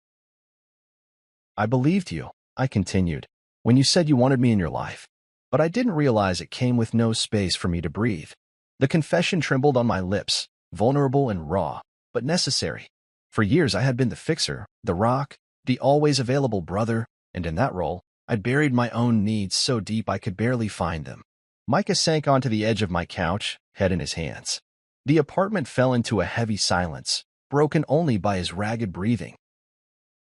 "I believed you," I continued, "when you said you wanted me in your life, but I didn't realize it came with no space for me to breathe." The confession trembled on my lips, vulnerable and raw, but necessary. For years I had been the fixer, the rock, the always available brother, and in that role, I'd buried my own needs so deep I could barely find them. Micah sank onto the edge of my couch, head in his hands. The apartment fell into a heavy silence, broken only by his ragged breathing.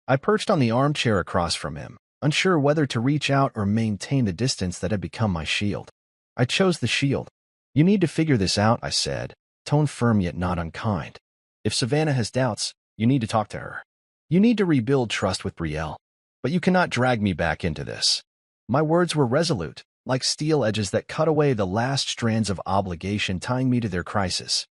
I perched on the armchair across from him, unsure whether to reach out or maintain the distance that had become my shield. I chose the shield. "You need to figure this out," I said, tone firm yet not unkind. "If Savannah has doubts, you need to talk to her. You need to rebuild trust with Brielle. But you cannot drag me back into this." My words were resolute, like steel edges that cut away the last strands of obligation tying me to their crisis.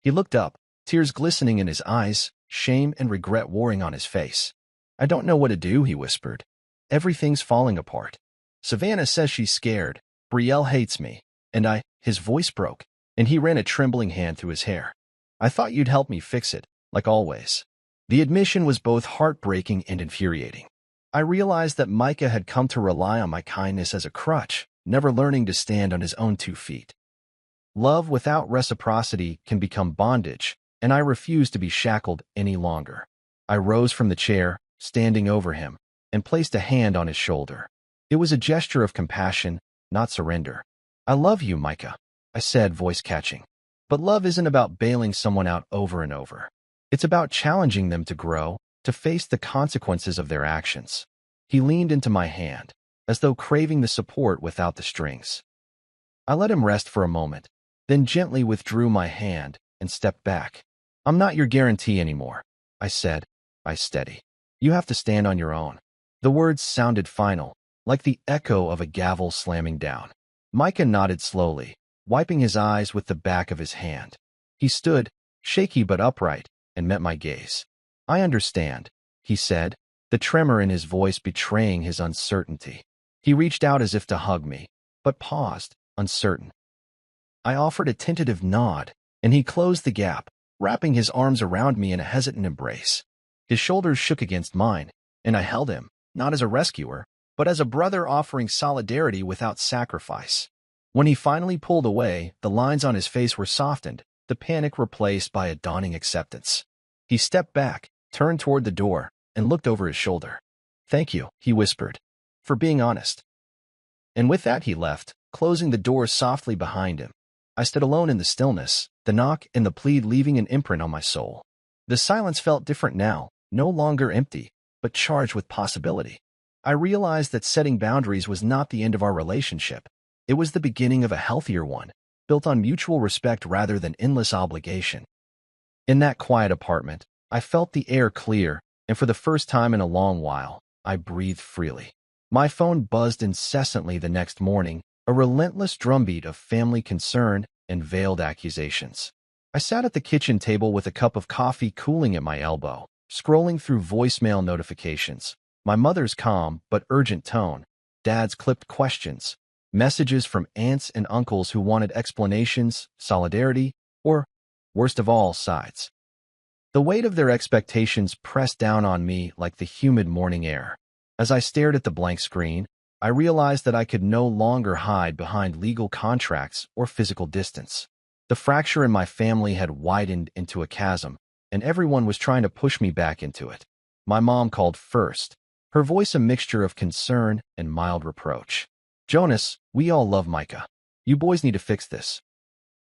He looked up, tears glistening in his eyes, shame and regret warring on his face. "I don't know what to do," he whispered. "Everything's falling apart. Savannah says she's scared. Brielle hates me. And His voice broke, and he ran a trembling hand through his hair. "I thought you'd help me fix it, like always." The admission was both heartbreaking and infuriating. I realized that Micah had come to rely on my kindness as a crutch, never learning to stand on his own 2 feet. Love without reciprocity can become bondage, and I refused to be shackled any longer. I rose from the chair, standing over him, and placed a hand on his shoulder. It was a gesture of compassion, not surrender. "I love you, Micah," I said, voice catching. "But love isn't about bailing someone out over and over. It's about challenging them to grow, to face the consequences of their actions." He leaned into my hand, as though craving the support without the strings. I let him rest for a moment, then gently withdrew my hand and stepped back. "I'm not your guarantee anymore," I said, eyes steady. "You have to stand on your own." The words sounded final, like the echo of a gavel slamming down. Micah nodded slowly, wiping his eyes with the back of his hand. He stood, shaky but upright, and met my gaze. "I understand," he said, the tremor in his voice betraying his uncertainty. He reached out as if to hug me, but paused, uncertain. I offered a tentative nod, and he closed the gap, wrapping his arms around me in a hesitant embrace. His shoulders shook against mine, and I held him, not as a rescuer, but as a brother offering solidarity without sacrifice. When he finally pulled away, the lines on his face were softened, the panic replaced by a dawning acceptance. He stepped back, turned toward the door, and looked over his shoulder. "Thank you," he whispered, "for being honest." And with that he left, closing the door softly behind him. I stood alone in the stillness, the knock and the plead leaving an imprint on my soul. The silence felt different now, no longer empty, but charged with possibility. I realized that setting boundaries was not the end of our relationship. It was the beginning of a healthier one, built on mutual respect rather than endless obligation. In that quiet apartment, I felt the air clear, and for the first time in a long while, I breathed freely. My phone buzzed incessantly the next morning, a relentless drumbeat of family concern and veiled accusations. I sat at the kitchen table with a cup of coffee cooling at my elbow, scrolling through voicemail notifications. My mother's calm but urgent tone, Dad's clipped questions, messages from aunts and uncles who wanted explanations, solidarity, or, worst of all, sides. The weight of their expectations pressed down on me like the humid morning air. As I stared at the blank screen, I realized that I could no longer hide behind legal contracts or physical distance. The fracture in my family had widened into a chasm, and everyone was trying to push me back into it. My mom called first, her voice a mixture of concern and mild reproach. "Jonas, we all love Micah. You boys need to fix this."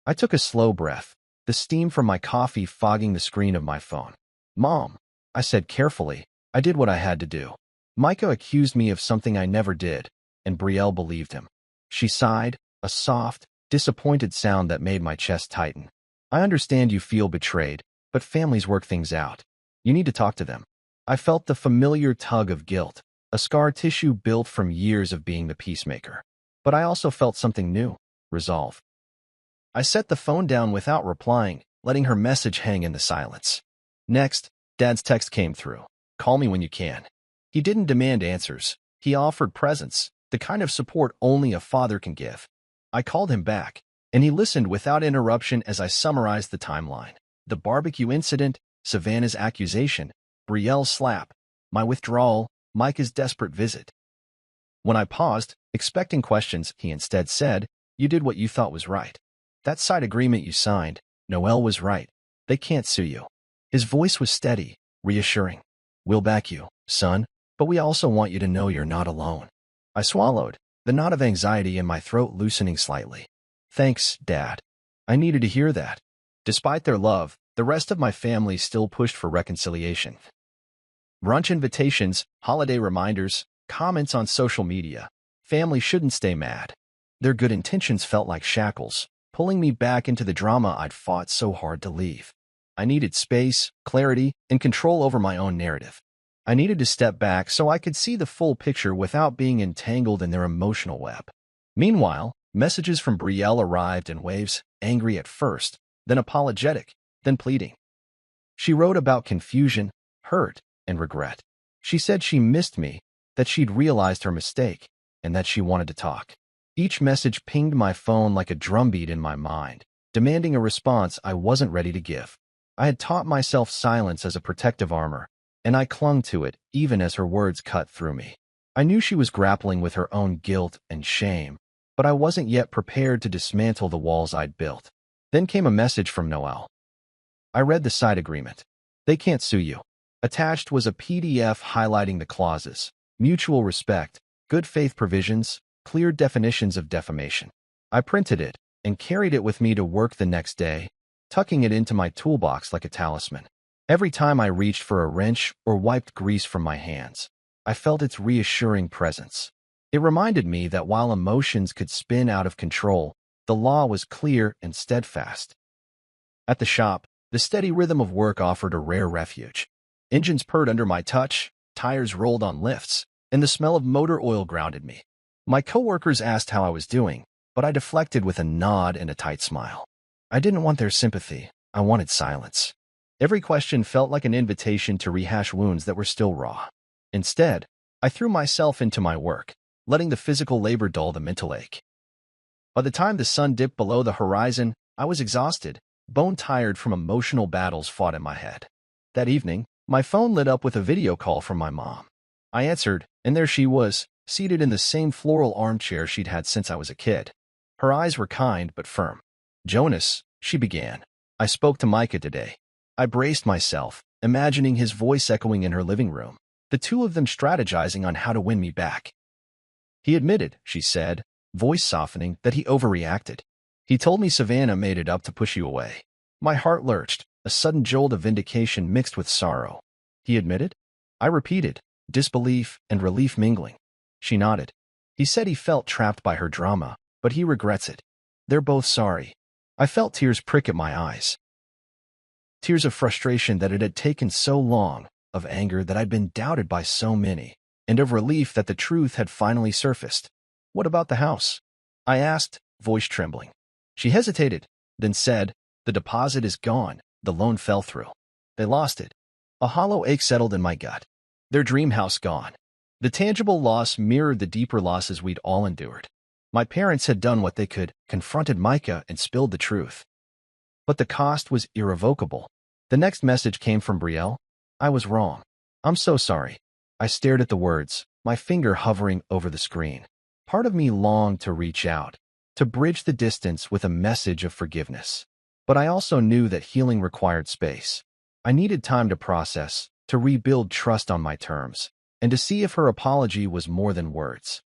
I took a slow breath, the steam from my coffee fogging the screen of my phone. "Mom," I said carefully, "I did what I had to do. Micah accused me of something I never did, and Brielle believed him." She sighed, a soft, disappointed sound that made my chest tighten. "I understand you feel betrayed, but families work things out. You need to talk to them." I felt the familiar tug of guilt, a scar tissue built from years of being the peacemaker. But I also felt something new, resolve. I set the phone down without replying, letting her message hang in the silence. Next, Dad's text came through. "Call me when you can." He didn't demand answers. He offered presence, the kind of support only a father can give. I called him back, and he listened without interruption as I summarized the timeline. The barbecue incident, Savannah's accusation, Brielle's slap, my withdrawal, Micah's desperate visit. When I paused, expecting questions, he instead said, "You did what you thought was right. That side agreement you signed, Noelle was right. They can't sue you." His voice was steady, reassuring. We'll back you, son, but we also want you to know you're not alone. I swallowed, the knot of anxiety in my throat loosening slightly. Thanks, Dad. I needed to hear that. Despite their love, the rest of my family still pushed for reconciliation. Brunch invitations, holiday reminders, comments on social media. Family shouldn't stay mad. Their good intentions felt like shackles, pulling me back into the drama I'd fought so hard to leave. I needed space, clarity, and control over my own narrative. I needed to step back so I could see the full picture without being entangled in their emotional web. Meanwhile, messages from Brielle arrived in waves, angry at first, then apologetic, then pleading. She wrote about confusion, hurt, and regret. She said she missed me, that she'd realized her mistake, and that she wanted to talk. Each message pinged my phone like a drumbeat in my mind, demanding a response I wasn't ready to give. I had taught myself silence as a protective armor, and I clung to it even as her words cut through me. I knew she was grappling with her own guilt and shame, but I wasn't yet prepared to dismantle the walls I'd built. Then came a message from Noelle. I read the side agreement. They can't sue you. Attached was a PDF highlighting the clauses: mutual respect, good faith provisions, clear definitions of defamation. I printed it and carried it with me to work the next day, tucking it into my toolbox like a talisman. Every time I reached for a wrench or wiped grease from my hands, I felt its reassuring presence. It reminded me that while emotions could spin out of control, the law was clear and steadfast. At the shop, the steady rhythm of work offered a rare refuge. Engines purred under my touch, tires rolled on lifts, and the smell of motor oil grounded me. My coworkers asked how I was doing, but I deflected with a nod and a tight smile. I didn't want their sympathy. I wanted silence. Every question felt like an invitation to rehash wounds that were still raw. Instead, I threw myself into my work, letting the physical labor dull the mental ache. By the time the sun dipped below the horizon, I was exhausted, bone-tired from emotional battles fought in my head. That evening, my phone lit up with a video call from my mom. I answered, and there she was, seated in the same floral armchair she'd had since I was a kid. Her eyes were kind but firm. "Jonas," she began, "I spoke to Micah today." I braced myself, imagining his voice echoing in her living room, the two of them strategizing on how to win me back. "He admitted," she said, voice softening, "that he overreacted. He told me Savannah made it up to push you away." My heart lurched, a sudden jolt of vindication mixed with sorrow. "He admitted?" I repeated, disbelief and relief mingling. She nodded. "He said he felt trapped by her drama, but he regrets it. They're both sorry." I felt tears prick at my eyes. Tears of frustration that it had taken so long, of anger that I'd been doubted by so many, and of relief that the truth had finally surfaced. "What about the house?" I asked, voice trembling. She hesitated, then said, "The deposit is gone. The loan fell through. They lost it." A hollow ache settled in my gut. Their dream house gone. The tangible loss mirrored the deeper losses we'd all endured. My parents had done what they could, confronted Micah, and spilled the truth. But the cost was irrevocable. The next message came from Brielle. "I was wrong. I'm so sorry." I stared at the words, my finger hovering over the screen. Part of me longed to reach out, to bridge the distance with a message of forgiveness. But I also knew that healing required space. I needed time to process, to rebuild trust on my terms, and to see if her apology was more than words.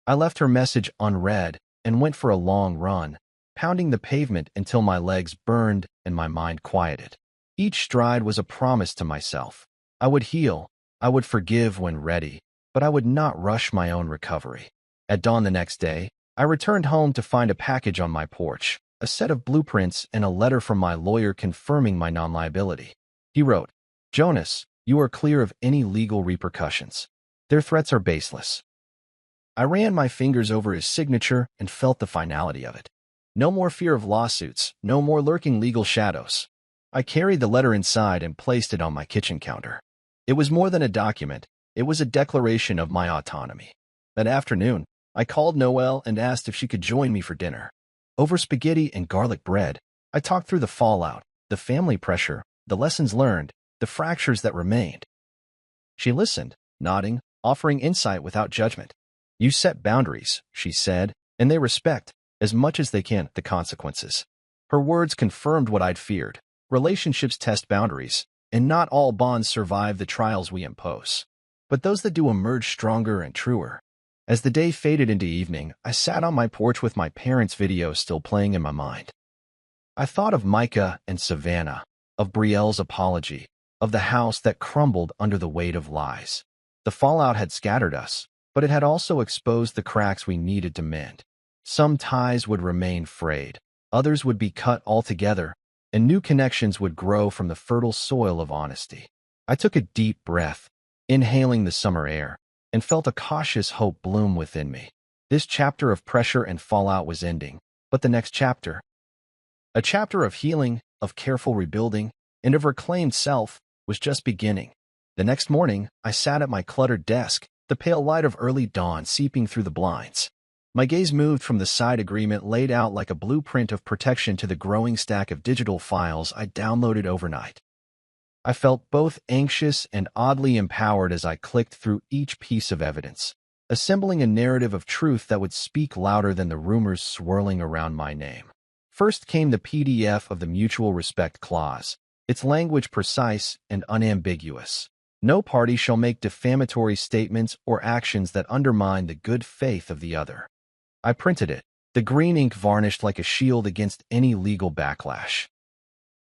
I left her message unread and went for a long run, pounding the pavement until my legs burned and my mind quieted. Each stride was a promise to myself. I would heal, I would forgive when ready, but I would not rush my own recovery. At dawn the next day, I returned home to find a package on my porch, a set of blueprints and a letter from my lawyer confirming my non-liability. He wrote, "Jonas, you are clear of any legal repercussions. Their threats are baseless." I ran my fingers over his signature and felt the finality of it. No more fear of lawsuits, no more lurking legal shadows. I carried the letter inside and placed it on my kitchen counter. It was more than a document, it was a declaration of my autonomy. That afternoon, I called Noelle and asked if she could join me for dinner. Over spaghetti and garlic bread, I talked through the fallout, the family pressure, the lessons learned, the fractures that remained. She listened, nodding, offering insight without judgment. "You set boundaries," she said, "and they respect, as much as they can, the consequences." Her words confirmed what I'd feared. Relationships test boundaries, and not all bonds survive the trials we impose. But those that do emerge stronger and truer. As the day faded into evening, I sat on my porch with my parents' video still playing in my mind. I thought of Micah and Savannah, of Brielle's apology, of the house that crumbled under the weight of lies. The fallout had scattered us, but it had also exposed the cracks we needed to mend. Some ties would remain frayed, others would be cut altogether, and new connections would grow from the fertile soil of honesty. I took a deep breath, inhaling the summer air, and felt a cautious hope bloom within me. This chapter of pressure and fallout was ending, but the next chapter, a chapter of healing, of careful rebuilding, and of reclaimed self, was just beginning. The next morning, I sat at my cluttered desk, the pale light of early dawn seeping through the blinds. My gaze moved from the side agreement laid out like a blueprint of protection to the growing stack of digital files I downloaded overnight. I felt both anxious and oddly empowered as I clicked through each piece of evidence, assembling a narrative of truth that would speak louder than the rumors swirling around my name. First came the PDF of the Mutual Respect Clause, its language precise and unambiguous. No party shall make defamatory statements or actions that undermine the good faith of the other. I printed it, the green ink varnished like a shield against any legal backlash.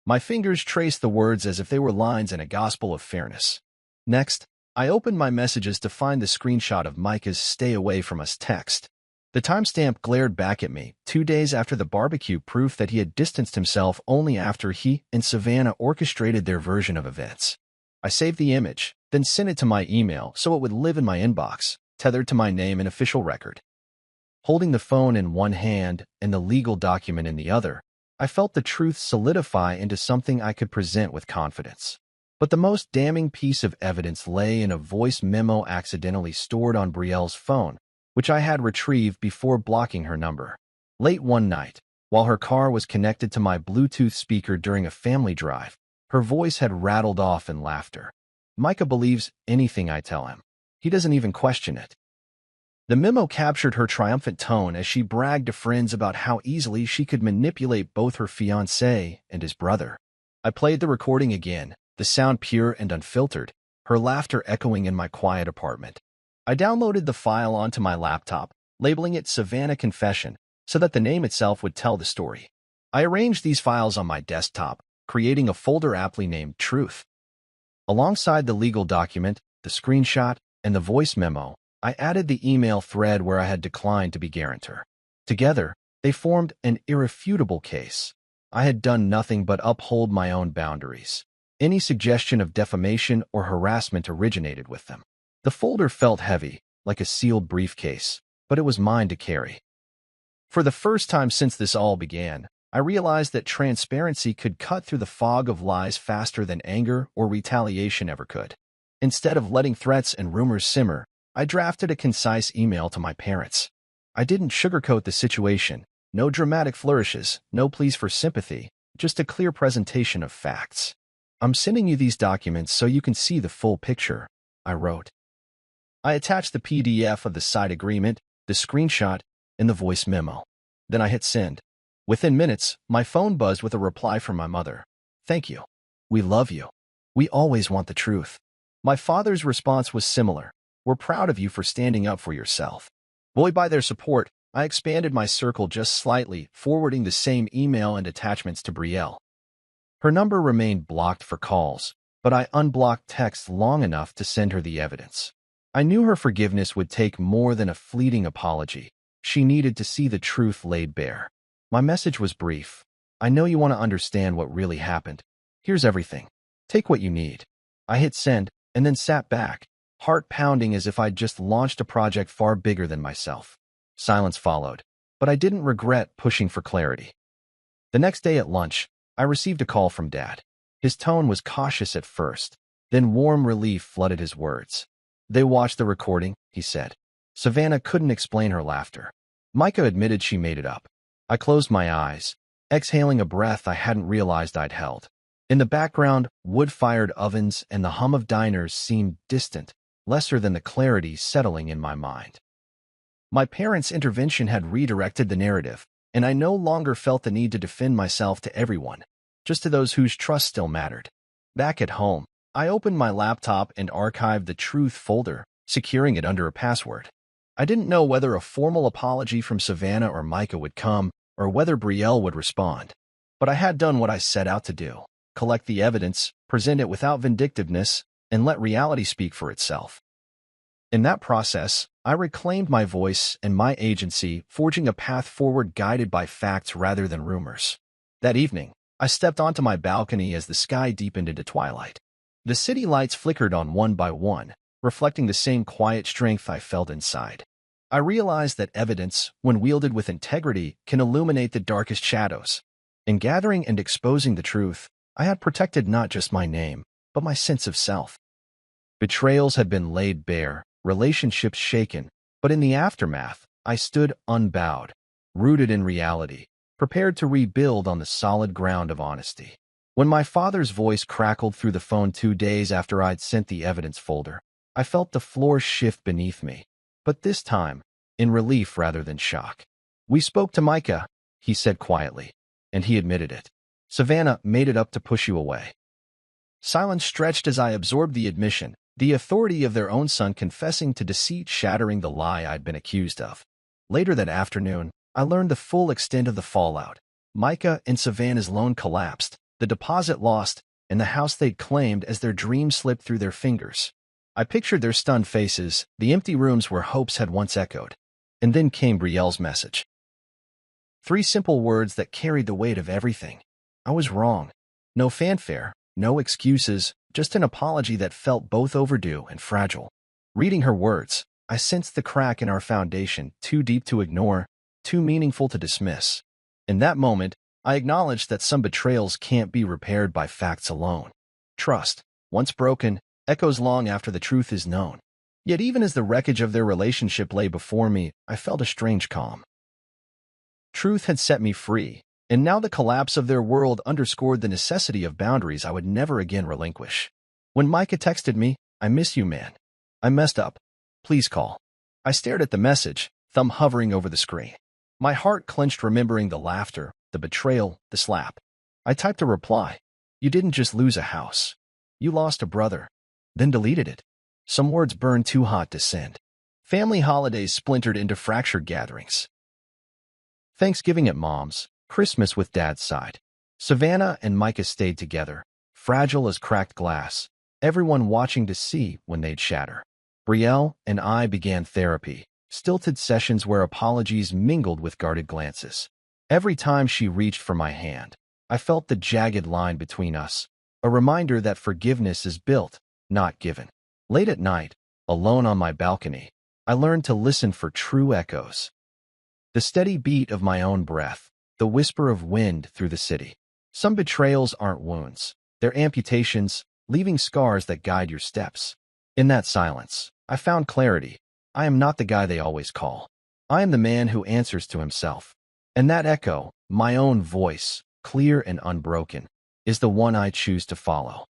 My fingers traced the words as if they were lines in a gospel of fairness. Next, I opened my messages to find the screenshot of Micah's "Stay away from us" text. The timestamp glared back at me, 2 days after the barbecue, proof that he had distanced himself only after he and Savannah orchestrated their version of events. I saved the image, then sent it to my email so it would live in my inbox, tethered to my name and official record. Holding the phone in one hand and the legal document in the other, I felt the truth solidify into something I could present with confidence. But the most damning piece of evidence lay in a voice memo accidentally stored on Brielle's phone, which I had retrieved before blocking her number. Late one night, while her car was connected to my Bluetooth speaker during a family drive, her voice had rattled off in laughter. Micah believes anything I tell him. He doesn't even question it. The memo captured her triumphant tone as she bragged to friends about how easily she could manipulate both her fiancé and his brother. I played the recording again, the sound pure and unfiltered, her laughter echoing in my quiet apartment. I downloaded the file onto my laptop, labeling it Savannah Confession, so that the name itself would tell the story. I arranged these files on my desktop, creating a folder aptly named Truth. Alongside the legal document, the screenshot, and the voice memo, I added the email thread where I had declined to be guarantor. Together, they formed an irrefutable case. I had done nothing but uphold my own boundaries. Any suggestion of defamation or harassment originated with them. The folder felt heavy, like a sealed briefcase, but it was mine to carry. For the first time since this all began, I realized that transparency could cut through the fog of lies faster than anger or retaliation ever could. Instead of letting threats and rumors simmer, I drafted a concise email to my parents. I didn't sugarcoat the situation, no dramatic flourishes, no pleas for sympathy, just a clear presentation of facts. "I'm sending you these documents so you can see the full picture," I wrote. I attached the PDF of the side agreement, the screenshot, and the voice memo. Then I hit send. Within minutes, my phone buzzed with a reply from my mother. "Thank you. We love you. We always want the truth." My father's response was similar. "We're proud of you for standing up for yourself." Buoyed by their support, I expanded my circle just slightly, forwarding the same email and attachments to Brielle. Her number remained blocked for calls, but I unblocked texts long enough to send her the evidence. I knew her forgiveness would take more than a fleeting apology. She needed to see the truth laid bare. My message was brief. "I know you want to understand what really happened. Here's everything. Take what you need." I hit send, and then sat back, heart pounding as if I'd just launched a project far bigger than myself. Silence followed, but I didn't regret pushing for clarity. The next day at lunch, I received a call from Dad. His tone was cautious at first, then warm relief flooded his words. "They watched the recording," he said. Savannah couldn't explain her laughter. Micah admitted she made it up. I closed my eyes, exhaling a breath I hadn't realized I'd held. In the background, wood-fired ovens and the hum of diners seemed distant, lesser than the clarity settling in my mind. My parents' intervention had redirected the narrative, and I no longer felt the need to defend myself to everyone, just to those whose trust still mattered. Back at home, I opened my laptop and archived the truth folder, securing it under a password. I didn't know whether a formal apology from Savannah or Micah would come, or whether Brielle would respond. But I had done what I set out to do: collect the evidence, present it without vindictiveness, and let reality speak for itself. In that process, I reclaimed my voice and my agency, forging a path forward guided by facts rather than rumors. That evening, I stepped onto my balcony as the sky deepened into twilight. The city lights flickered on one by one, reflecting the same quiet strength I felt inside. I realized that evidence, when wielded with integrity, can illuminate the darkest shadows. In gathering and exposing the truth, I had protected not just my name, but my sense of self. Betrayals had been laid bare, relationships shaken, but in the aftermath, I stood unbowed, rooted in reality, prepared to rebuild on the solid ground of honesty. When my father's voice crackled through the phone 2 days after I'd sent the evidence folder, I felt the floor shift beneath me, but this time, in relief rather than shock. "We spoke to Micah," he said quietly, and he admitted it. "Savannah made it up to push you away." Silence stretched as I absorbed the admission, the authority of their own son confessing to deceit, shattering the lie I'd been accused of. Later that afternoon, I learned the full extent of the fallout. Micah and Savannah's loan collapsed, the deposit lost, and the house they'd claimed as their dream slipped through their fingers. I pictured their stunned faces, the empty rooms where hopes had once echoed. And then came Brielle's message. 3 simple words that carried the weight of everything. I was wrong. No fanfare, no excuses, just an apology that felt both overdue and fragile. Reading her words, I sensed the crack in our foundation, too deep to ignore, too meaningful to dismiss. In that moment, I acknowledged that some betrayals can't be repaired by facts alone. Trust, once broken, echoes long after the truth is known. Yet even as the wreckage of their relationship lay before me, I felt a strange calm. Truth had set me free, and now the collapse of their world underscored the necessity of boundaries I would never again relinquish. When Micah texted me, "I miss you, man. I messed up. Please call." I stared at the message, thumb hovering over the screen. My heart clenched, remembering the laughter, the betrayal, the slap. I typed a reply. "You didn't just lose a house. You lost a brother." Then deleted it. Some words burned too hot to send. Family holidays splintered into fractured gatherings. Thanksgiving at Mom's, Christmas with Dad's side. Savannah and Micah stayed together, fragile as cracked glass, everyone watching to see when they'd shatter. Brielle and I began therapy, stilted sessions where apologies mingled with guarded glances. Every time she reached for my hand, I felt the jagged line between us, a reminder that forgiveness is built, not given. Late at night, alone on my balcony, I learned to listen for true echoes. The steady beat of my own breath, the whisper of wind through the city. Some betrayals aren't wounds, they're amputations, leaving scars that guide your steps. In that silence, I found clarity. I am not the guy they always call. I am the man who answers to himself. And that echo, my own voice, clear and unbroken, is the one I choose to follow.